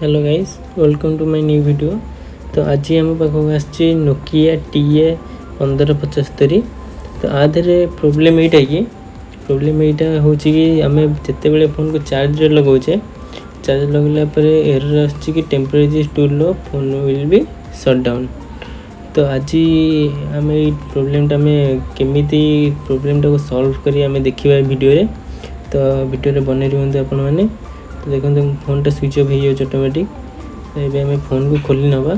Hello guys, welcome to my new video. तो आज आम पाखक आसी नोकिया TA1575। तो आधे प्रोब्लेम यहाँ कि प्रोब्लेम यहाँ हूँ कि आम जिते फोन को चार्ज लगाऊे चार्ज लगला एरर आसुच्ची कि temperature too low phone will be shut down. तो आज आम प्रोब्लेमटा आम केमी प्रोब्लेम को सॉल्व करी आम देखा वीडियो। तो वीडियो बने रुहतु आपण मैंने। तो देखते फोन टा स्विच ऑफ हो ऑटोमेटिक। तो ये आम फोन को खोली नवा,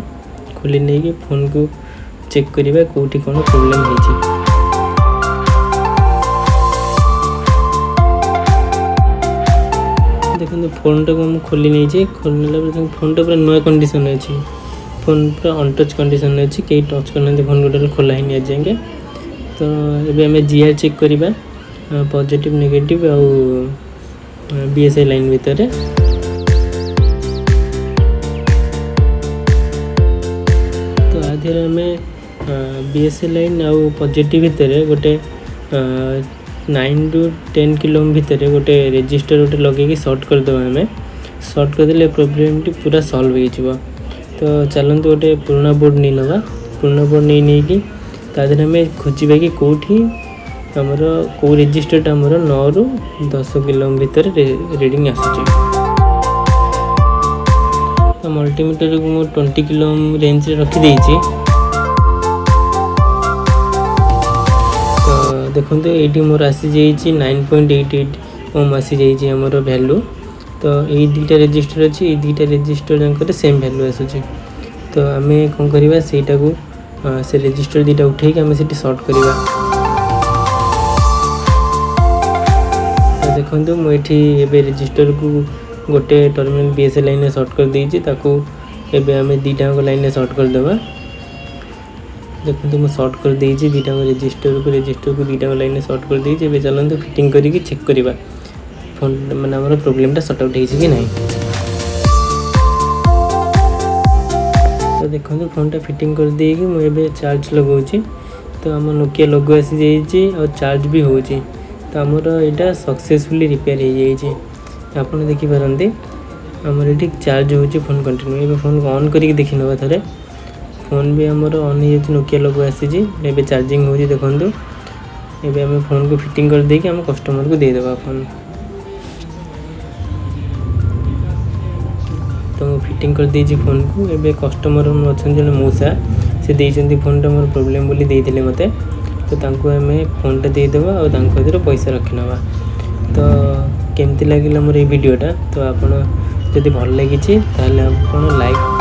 खोली नहीं कि फोन को चेक करवा कौटी कौन प्रोब्लेम हो। देखो फोन टाक मुझे खोली नहीं, खोलने फोन टा पूरा नुआ कंडीशन अच्छी, फोन पूरा अनटच कंडीशन अच्छी, कहीं टच करना फोन टोटल खोला ही आज जाए। तो ये आम जीआर चेक करवा पॉजिटिव नेगेटिव आउ BSI लाइन भितर। तो आधे आम BSI लाइन आउ पॉजिटिव भितर गोटे 9 to 10 किलो भितर गोटे रेजिस्टर गोटे लगे सर्ट करदे। आम सर्ट करदे प्रोब्लेम टी पूरा सॉल्व हो। तो चलते गोटे पुराना बोर्ड नहीं नवा, पुराना बोर्ड नहीं कि तादेह आम खोजा कि कौटी आमर कौ रेजिस्टरटा आमर 9 ରୁ 10 किलो भितर रीडिंग आसूँ। तो मल्टीमीटर को मुझे 20 किलो रेंज रखीदे। तो देखो ये मोर आसी जाइए 9.88 ओम आसी जाइए आमर भैल्यू। तो ये दुईटा रेजिस्टर अच्छी, ये दुईटा रेजिस्टर जाकर सेम भैल्यू आसूँ। तो आम कौन करवा सेटा को से रेजिस्टर दुईटा उठे आम से सर्ट करवा। देखो मुझे रेजिस्टर को गोटे टर्मिनल BSI लाइन सर्ट कर देती, आम दीटा लाइन सर्ट करदे। देखो मुझे सर्ट कर देती दीटा रेजिस्टर को दीटा लाइन सर्ट कर देती। चलते फिटिंग करके चेक करवा फोन माने आमर प्रोब्लेमटा सॉर्ट आउट हो कि नहीं। तो देखो फोनटा फिटिंग कर देगी मुझे चार्ज लगाऊँ। तो आम नोकिया लोगो आसी जाइए और चार्ज भी हो। तो आमर यहाँ सक्सेसफुली रिपेयर हो जाए। आप देखिपारती आमर ये चार्ज हो फोन कंटिन्यू। ये फोन को ऑन करके देखी ना थे, फोन भी आमर ऑन हो नोकिया लोगो आसी चार्जिंग हो। देखो ये आम फोन को फिटिंग कर देके आम कस्टमर को देदेवा फोन। तो मुझे फिटिंग कर देती फोन को। ये कस्टमर अच्छा जो मौसा से देती फोनटा मोर प्रोब्लेम बोली देते मते। तो तांको आम फोनटा देदेवा और तांको पैसा रखी नवा। तो केमती लगिला मोर ये वीडियोटा। तो आपड़ जदि भल लगी ताले आप लाइक